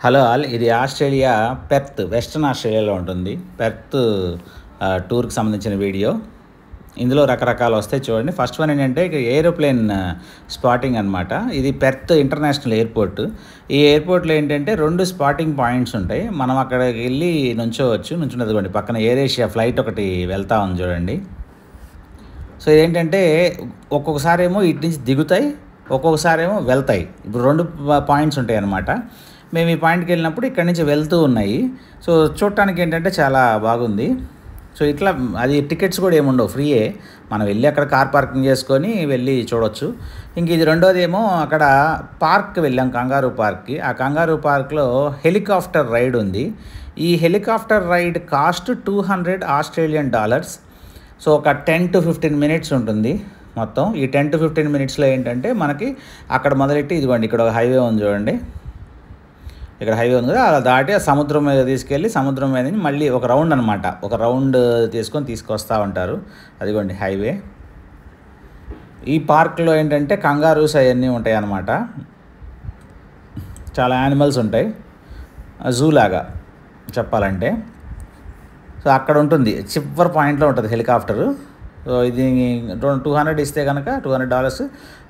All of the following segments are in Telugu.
హలో ఆల్, ఇది ఆస్ట్రేలియా పెర్త్, వెస్ట్రన్ ఆస్ట్రేలియాలో ఉంటుంది. పెర్త్ టూర్కి సంబంధించిన వీడియో. ఇందులో రకరకాలు వస్తాయి చూడండి. ఫస్ట్ వన్ ఏంటంటే ఏరోప్లేన్ స్పాటింగ్ అనమాట. ఇది పెర్త్ ఇంటర్నేషనల్ ఎయిర్పోర్ట్. ఈ ఎయిర్పోర్ట్లో ఏంటంటే 2 స్పాటింగ్ పాయింట్స్ ఉంటాయి. మనం అక్కడికి వెళ్ళి నుంచున్నదిగోండి, పక్కన ఎయిర్ ఏషియా ఫ్లైట్ ఒకటి వెళ్తా ఉంది చూడండి. సో ఇదేంటంటే ఒక్కొక్కసారి ఏమో ఇటు నుంచి దిగుతాయి, ఒక్కొక్కసారి ఏమో వెళ్తాయి. ఇప్పుడు 2 పాయింట్స్ ఉంటాయి అన్నమాట. మేము ఈ పాయింట్కి వెళ్ళినప్పుడు ఇక్కడి నుంచి వెళ్తూ ఉన్నాయి. సో చూడటానికి ఏంటంటే చాలా బాగుంది. సో ఇట్లా అది టికెట్స్ కూడా ఏముండవు, ఫ్రీయే. మనం వెళ్ళి అక్కడ కార్ పార్కింగ్ చేసుకొని వెళ్ళి చూడవచ్చు. ఇంక ఇది రెండోది ఏమో అక్కడ పార్క్కి వెళ్ళాం, కంగారూ పార్క్కి. ఆ కంగారూ పార్క్లో హెలికాప్టర్ రైడ్ ఉంది. ఈ helicopter ride cost $200 Australian dollars. So ఒక 10 to 15 మినిట్స్ ఉంటుంది మొత్తం. ఈ 10 to 15 మినిట్స్లో ఏంటంటే మనకి అక్కడ మొదలెట్టి ఇదిగోండి, ఇక్కడ ఒక హైవే ఉంది చూడండి. ఇక్కడ హైవే ఉంది కదా, అలా దాటి ఆ సముద్రం మీద తీసుకెళ్ళి సముద్రం మీద నుంచి మళ్ళీ ఒక రౌండ్ అనమాట, ఒక రౌండ్ తీసుకొస్తూ ఉంటారు. అదిగోండి హైవే. ఈ పార్క్లో ఏంటంటే కంగారూస్ అవన్నీ ఉంటాయి అన్నమాట. చాలా యానిమల్స్ ఉంటాయి, జూ లాగా చెప్పాలంటే. సో అక్కడ ఉంటుంది, చివరి పాయింట్లో ఉంటుంది హెలికాప్టరు. సో ఇది 200 ఇస్తే కనుక $200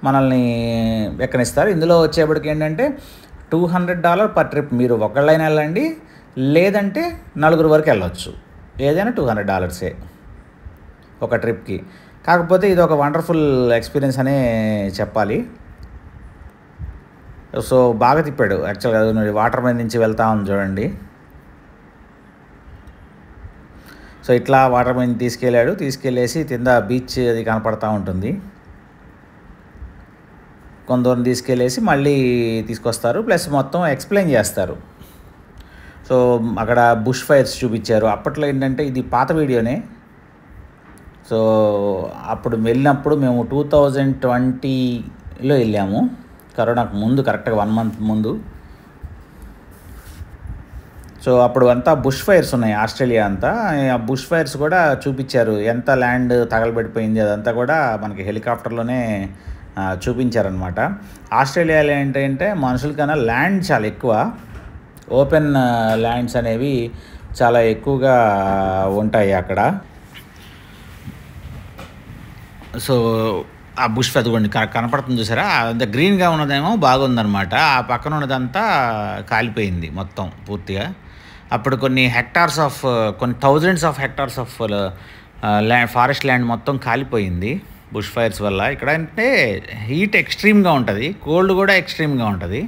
మనల్ని ఎక్కనిస్తారు. ఇందులో వచ్చేప్పటికి ఏంటంటే $200 పర్ ట్రిప్. మీరు ఒకళ్ళైనా వెళ్ళండి, లేదంటే 4 వరకు వెళ్ళొచ్చు. ఏదైనా $200 ఒక ట్రిప్కి. కాకపోతే ఇది ఒక వండర్ఫుల్ ఎక్స్పీరియన్స్ అనే చెప్పాలి. సో బాగా తిప్పాడు యాక్చువల్గా. వాటర్ మీద నుంచి వెళ్తా ఉంది చూడండి. సో ఇట్లా వాటర్ మీద తీసుకెళ్ళేసి కింద బీచ్ అది కనపడతా ఉంటుంది. కొంత దూరం తీసుకెళ్ళేసి మళ్ళీ తీసుకొస్తారు, ప్లస్ మొత్తం ఎక్స్ప్లెయిన్ చేస్తారు. సో అక్కడ బుష్ ఫైర్స్ చూపించారు. అప్పట్లో ఏంటంటే ఇది పాత వీడియోనే. సో అప్పుడు వెళ్ళినప్పుడు మేము 2020లో వెళ్ళాము, కరోనాకు ముందు, కరెక్ట్గా 1 month ముందు. సో అప్పుడు అంతా బుష్ ఫైర్స్ ఉన్నాయి ఆస్ట్రేలియా అంతా. ఆ బుష్ ఫైర్స్ కూడా చూపించారు, ఎంత ల్యాండ్ తగలబెడిపోయింది అదంతా కూడా మనకి హెలికాప్టర్లోనే చూపించారనమాట. ఆస్ట్రేలియాలో ఏంటంటే మనుషుల కన్నా ల్యాండ్ చాలా ఎక్కువ, ఓపెన్ ల్యాండ్స్ అనేవి చాలా ఎక్కువగా ఉంటాయి అక్కడ. సో ఆ బుష్ అదిగోండి కనపడుతుంది చూసారా, అంత గ్రీన్గా ఉన్నదేమో బాగుందనమాట. ఆ పక్కన ఉన్నదంతా కాలిపోయింది మొత్తం పూర్తిగా. అప్పుడు కొన్ని thousands of hectares of forest land మొత్తం కాలిపోయింది బుష్ ఫైర్స్ వల్ల. ఇక్కడ అంటే హీట్ ఎక్స్ట్రీమ్గా ఉంటుంది, కోల్డ్ కూడా ఎక్స్ట్రీమ్గా ఉంటుంది.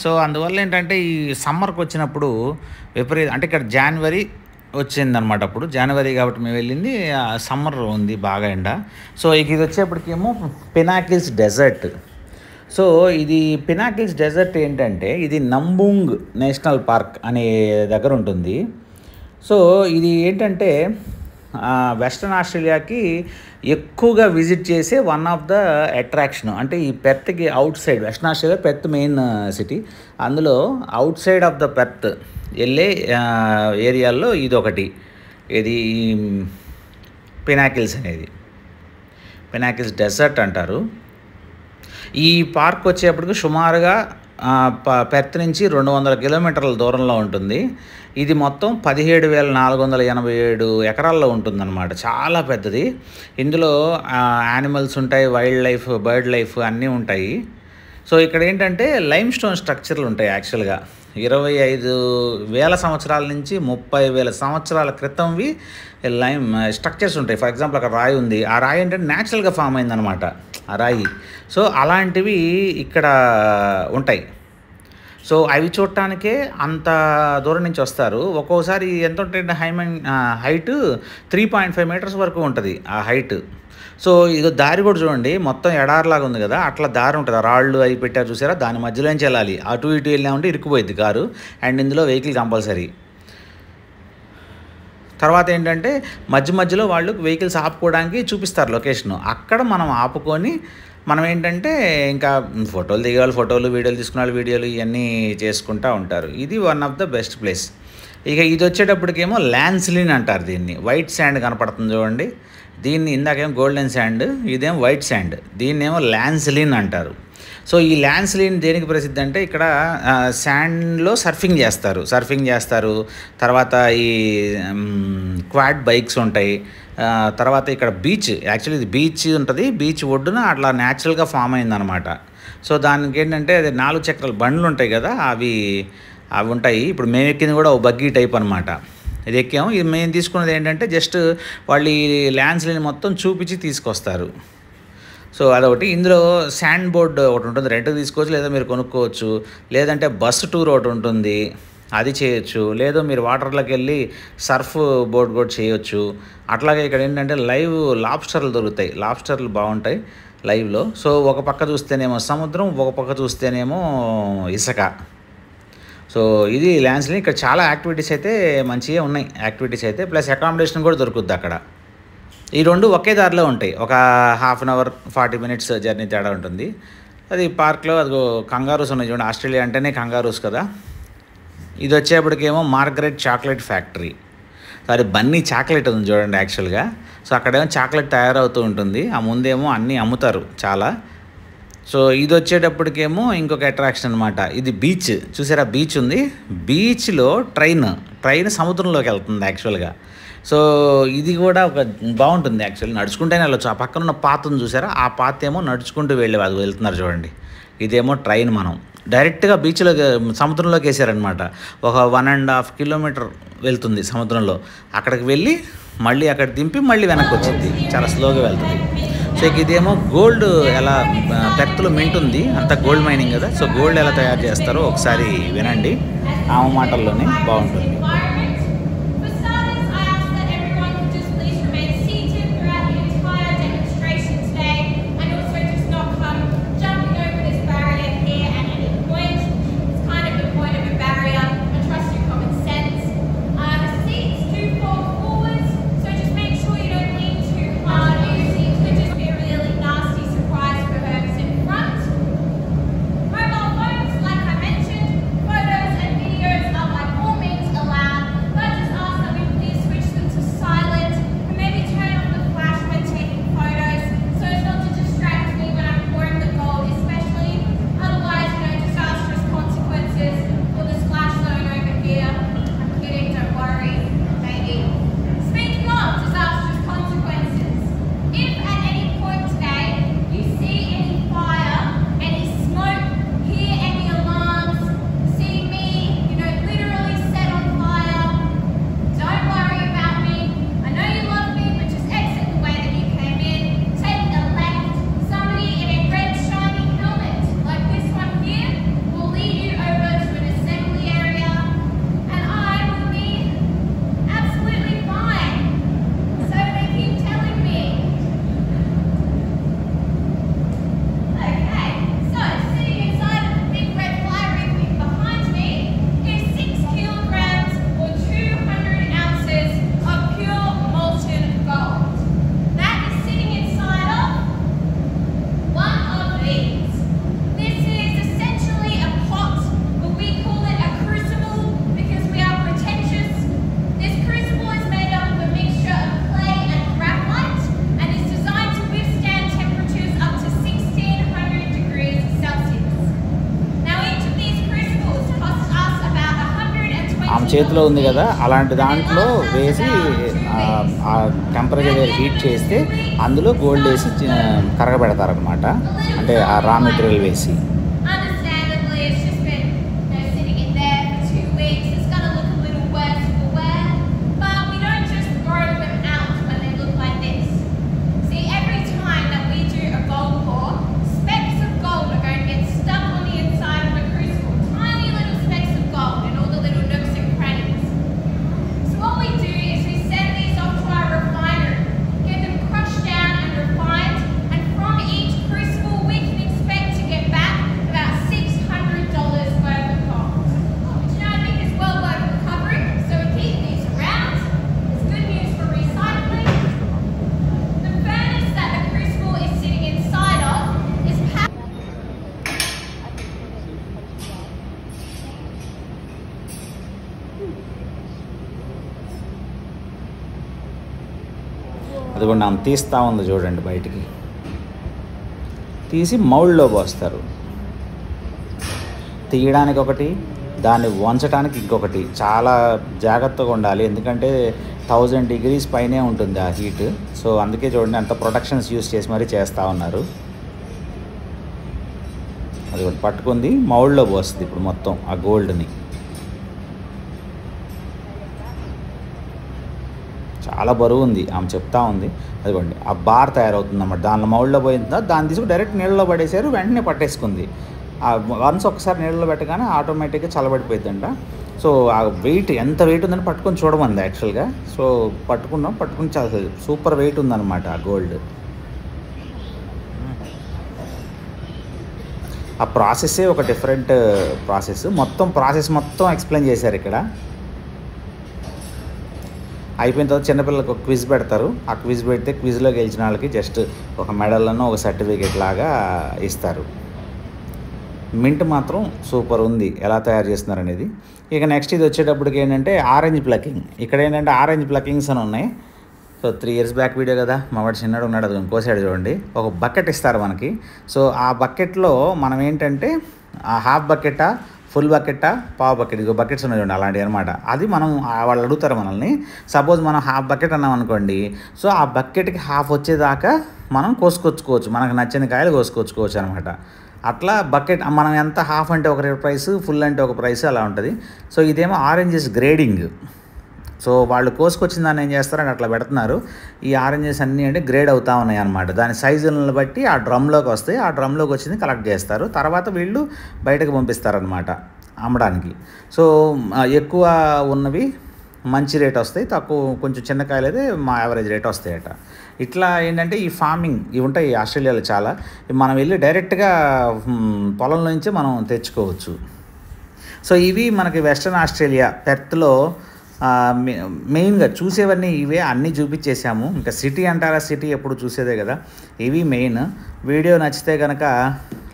సో అందువల్ల ఏంటంటే ఈ సమ్మర్కి వచ్చినప్పుడు అంటే ఇక్కడ జనవరి వచ్చిందనమాట. అప్పుడు జనవరి కాబట్టి మేము వెళ్ళింది, సమ్మర్ ఉంది బాగా ఎండ. సో ఇది వచ్చేప్పటికేమో పినాకిల్స్ డెజర్ట్. సో ఇది పినాకిల్స్ డెజర్ట్ ఏంటంటే ఇది నంబూంగ్ నేషనల్ పార్క్ అనే దగ్గర ఉంటుంది. సో ఇది ఏంటంటే వెస్ట్రన్ ఆస్ట్రేలియాకి ఎక్కువగా విజిట్ చేసే వన్ ఆఫ్ ద అట్రాక్షన్. అంటే ఈ పెర్త్కి outside, western Australia Perth main city, అందులో outside of the Perth వెళ్ళే ఏరియాల్లో ఇది ఒకటి. ఇది పినాకిల్స్ అనేది, పినాకిల్స్ డెజర్ట్ అంటారు. ఈ పార్క్ వచ్చేప్పటికి సుమారుగా పెర్త్ నుంచి 200 కిలోమీటర్ల దూరంలో ఉంటుంది. ఇది మొత్తం 17,487 ఎకరాల్లో ఉంటుందన్నమాట. చాలా పెద్దది. ఇందులో యానిమల్స్ ఉంటాయి, వైల్డ్ లైఫ్, బర్డ్ లైఫ్ అన్నీ ఉంటాయి. సో ఇక్కడ ఏంటంటే లైమ్ స్టోన్ స్ట్రక్చర్లు ఉంటాయి. యాక్చువల్గా 25,000 సంవత్సరాల నుంచి 30,000 సంవత్సరాల క్రితంవి లైమ్ స్ట్రక్చర్స్ ఉంటాయి. ఫర్ ఎగ్జాంపుల్ అక్కడ రాయి ఉంది, ఆ రాయి ఏంటంటే న్యాచురల్గా ఫామ్ అయిందనమాట ఆ రాయి. సో అలాంటివి ఇక్కడ ఉంటాయి. సో అవి చూడటానికే అంత దూరం నుంచి వస్తారు. ఒక్కోసారి ఎంత ఉంటుంది హైట్ 3.5 meters వరకు ఉంటుంది ఆ హైట్. సో ఇది దారి కూడా చూడండి, మొత్తం ఎడారిలాగా ఉంది కదా, అట్లా దారి ఉంటుంది. రాళ్ళు అవి పెట్టారు చూసారా, దాని మధ్యలోంచి వెళ్ళాలి. అటు ఇటు వెళ్ళామంటే ఇరుక్కుపోయింది కారు. అండ్ ఇందులో వెహికల్ కంపల్సరీ. తర్వాత ఏంటంటే మధ్యలో వాళ్ళు వెహికల్స్ ఆపుకోవడానికి చూపిస్తారు లొకేషను. అక్కడ మనం ఆపుకొని మనం ఏంటంటే ఇంకా ఫోటోలు దిగేవాళ్ళు ఫోటోలు, వీడియోలు తీసుకునే వాళ్ళు వీడియోలు, ఇవన్నీ చేసుకుంటూ ఉంటారు. ఇది one of the best place. ఇక ఇది వచ్చేటప్పటికేమో ల్యాన్స్లిన్ అంటారు దీన్ని. వైట్ శాండ్ కనపడుతుంది చూడండి, దీన్ని ఇందాకేమో గోల్డెన్ శాండ్, ఇదేమో వైట్ శాండ్, దీన్నేమో ల్యాన్స్లిన్ అంటారు. సో ఈ ల్యాన్స్లీన్ దేనికి ప్రసిద్ధి అంటే ఇక్కడ శాండ్లో సర్ఫింగ్ చేస్తారు. తర్వాత ఈ క్వాడ్ బైక్స్ ఉంటాయి. తర్వాత ఇక్కడ బీచ్, యాక్చువల్లీ ఇది బీచ్ ఉంటుంది. బీచ్ ఒడ్డున అట్లా న్యాచురల్గా ఫామ్ అయిందనమాట. సో దానికి ఏంటంటే అది 4 చక్రాల బండ్లు ఉంటాయి కదా, అవి ఉంటాయి. ఇప్పుడు మేము ఎక్కింది కూడా ఓ బగ్గీ టైప్ అనమాట. ఇది ఎక్కాము. ఇది మేము తీసుకున్నది ఏంటంటే జస్ట్ వాళ్ళు ఈ ల్యాన్స్లీన్ మొత్తం చూపించి తీసుకొస్తారు. సో అదొకటి. ఇందులో శాండ్ బోర్డ్ ఒకటి ఉంటుంది, రెంట్కి తీసుకోవచ్చు, లేదా మీరు కొనుక్కోవచ్చు. లేదంటే బస్సు టూర్ ఒకటి ఉంటుంది, అది చేయొచ్చు. లేదు మీరు వాటర్లోకి వెళ్ళి సర్ఫ్ బోర్డ్ కూడా చేయొచ్చు. అట్లాగే ఇక్కడ ఏంటంటే లైవ్ లాబ్స్టర్లు దొరుకుతాయి. లాబ్స్టర్లు బాగుంటాయి లైవ్లో. సో ఒక పక్క చూస్తేనేమో సముద్రం, ఒక పక్క చూస్తేనేమో ఇసుక. సో ఇది ల్యాన్స్లీన్. ఇక్కడ చాలా యాక్టివిటీస్ అయితే మంచిగా ఉన్నాయి, యాక్టివిటీస్ అయితే ప్లస్ అకామిడేషన్ కూడా దొరుకుద్ది అక్కడ. ఈ రెండు ఒకే దారిలో ఉంటాయి. ఒక half an hour 40 minutes journey తేడా ఉంటుంది. అది పార్క్లో అది కంగారూస్ ఉన్నాయి చూడండి. ఆస్ట్రేలియా అంటేనే కంగారూస్ కదా. ఇది వచ్చేప్పటికేమో మార్గరెట్ చాక్లెట్ ఫ్యాక్టరీ. అది బన్నీ చాక్లెట్ ఉంది చూడండి యాక్చువల్గా. సో అక్కడేమో చాక్లెట్ తయారవుతూ ఉంటుంది. ఆ ముందేమో అన్నీ అమ్ముతారు చాలా. సో ఇది వచ్చేటప్పటికేమో ఇంకొక అట్రాక్షన్ అనమాట. ఇది బీచ్ చూసారా, బీచ్ ఉంది. బీచ్లో ట్రైన్ సముద్రంలోకి వెళ్తుంది యాక్చువల్గా. సో ఇది కూడా ఒక బాగుంటుంది యాక్చువల్లీ. నడుచుకుంటేనే వెళ్ళొచ్చు. ఆ పక్కన ఉన్న పాత ఉంది చూసారా, ఆ పాత ఏమో నడుచుకుంటూ అది వెళ్తున్నారు చూడండి. ఇదేమో ట్రైన్ మనం డైరెక్ట్గా బీచ్లో సముద్రంలోకి వేసారనమాట. ఒక 1.5 కిలోమీటర్ వెళ్తుంది సముద్రంలో. అక్కడికి వెళ్ళి మళ్ళీ అక్కడ దింపి మళ్ళీ వెనక్కి వచ్చింది. చాలా స్లోగా వెళ్తుంది. సో ఇదేమో గోల్డ్ ఎలా పెర్త్లో మింట్ ఉంది, అంతా గోల్డ్ మైనింగ్ కదా. సో గోల్డ్ ఎలా తయారు చేస్తారో ఒకసారి వినండి, ఆమె మాటల్లోనే బాగుంటుంది. ఆమె చేతిలో ఉంది కదా, అలాంటి దాంట్లో వేసి ఆ టెంపరేచర్ హీట్ చేస్తే అందులో గోల్డ్ వేసి కరగబెడతారనమాట. అంటే ఆ రా మెటీరియల్ వేసి. అది కూడా తీస్తూ ఉంది చూడండి, బయటికి తీసి మౌల్డ్లో పోస్తారు. తీయడానికి ఒకటి, దాన్ని వంచడానికి ఇంకొకటి. చాలా జాగ్రత్తగా ఉండాలి, ఎందుకంటే 1000 degrees పైనే ఉంటుంది ఆ హీట్. సో అందుకే చూడండి అంత ప్రొటెక్షన్స్ యూస్ చేసి మరీ చేస్తూ ఉన్నారు. అది ఒకటి పట్టుకుంది, మౌల్డ్లో పోస్తుంది ఇప్పుడు మొత్తం ఆ గోల్డ్ని. చాలా బరువు ఉంది, ఆమె చెప్తా ఉంది. అదిగోండి ఆ బార్ తయారవుతుంది అన్నమాట. దానిలో మౌల్డ్లో పోయిందా, దాన్ని తీసుకుని డైరెక్ట్ నీళ్ళలో పడేసారు, వెంటనే పట్టేసుకుంది. వన్స్ ఒకసారి నీళ్ళలో పెట్టగానే ఆటోమేటిక్గా చల్లబడిపోయిందంట. సో ఆ వెయిట్ ఎంత వెయిట్ ఉందని పట్టుకొని చూడమంది యాక్చువల్గా. సో పట్టుకుని చాలా సూపర్ వెయిట్ ఉందన్నమాట ఆ గోల్డ్. ఆ ప్రాసెస్సే ఒక డిఫరెంట్ ప్రాసెస్. ప్రాసెస్ మొత్తం ఎక్స్ప్లెయిన్ చేశారు ఇక్కడ. అయిపోయిన తర్వాత చిన్నపిల్లలకు ఒక క్విజ్ పెడతారు. ఆ క్విజ్ పెడితే క్విజ్లో గెలిచిన వాళ్ళకి జస్ట్ ఒక మెడల్ను ఒక సర్టిఫికేట్ లాగా ఇస్తారు. మింట్ మాత్రం సూపర్ ఉంది ఎలా తయారు చేస్తున్నారు అనేది. ఇక నెక్స్ట్ ఇది వచ్చేటప్పటికి ఏంటంటే ఆరెంజ్ ప్లకింగ్. ఇక్కడ ఏంటంటే ఆరెంజ్ ప్లకింగ్స్ అని ఉన్నాయి. సో 3 years బ్యాక్ వీడియో కదా, మా వాడు చిన్నడు ఉన్నాడు, అది కోసాడు చూడండి. ఒక బకెట్ ఇస్తారు మనకి. సో ఆ బకెట్లో మనం ఏంటంటే హాఫ్ బకెటా, ఫుల్ బకెటా, పావు బకెట్, ఇక బకెట్స్ ఉన్నాయి చూడండి అలాంటివి అనమాట. అది మనం వాళ్ళు అడుగుతారు మనల్ని. సపోజ్ మనం హాఫ్ బకెట్ అన్నాం అనుకోండి, సో ఆ బకెట్కి హాఫ్ వచ్చేదాకా మనం కోసుకొచ్చుకోవచ్చు, మనకు నచ్చిన కాయలు కోసుకొచ్చుకోవచ్చు అనమాట. అట్లా బకెట్ మనం ఎంత హాఫ్ అంటే ఒక ప్రైస్, ఫుల్ అంటే ఒక ప్రైస్ అలా ఉంటుంది. సో ఇదేమో ఆరెంజెస్ గ్రేడింగ్. సో వాళ్ళు కోసుకొచ్చిన దాన్ని ఏం చేస్తారంటే అట్లా పెడుతున్నారు. ఈ ఆరెంజెస్ అన్నీ అంటే గ్రేడ్ అవుతూ ఉన్నాయి అన్నమాట. దాని సైజులను బట్టి ఆ డ్రమ్లోకి వస్తాయి, ఆ డ్రమ్లోకి వచ్చింది కలెక్ట్ చేస్తారు, తర్వాత వీళ్ళు బయటకు పంపిస్తారనమాట అమ్మడానికి. సో ఎక్కువ ఉన్నవి మంచి రేట్ వస్తాయి, తక్కువ కొంచెం చిన్న కాయలు అయితే మా యావరేజ్ రేట్ వస్తాయట. ఇట్లా ఏంటంటే ఈ ఫార్మింగ్ ఇవి ఉంటాయి ఆస్ట్రేలియాలో చాలా. మనం వెళ్ళి డైరెక్ట్గా పొలం నుంచే మనం తెచ్చుకోవచ్చు. సో ఇవి మనకి వెస్ట్రన్ ఆస్ట్రేలియా పెర్త్లో మెయిన్గా చూసేవన్నీ ఇవే, అన్నీ చూపించేసాము. ఇంకా సిటీ అంటారా, సిటీ ఎప్పుడు చూసేదే కదా. ఇవి మెయిన్. వీడియో నచ్చితే కనుక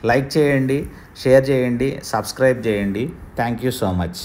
లైక్ చేయండి, షేర్ చేయండి, సబ్స్క్రైబ్ చేయండి. Thank you so much.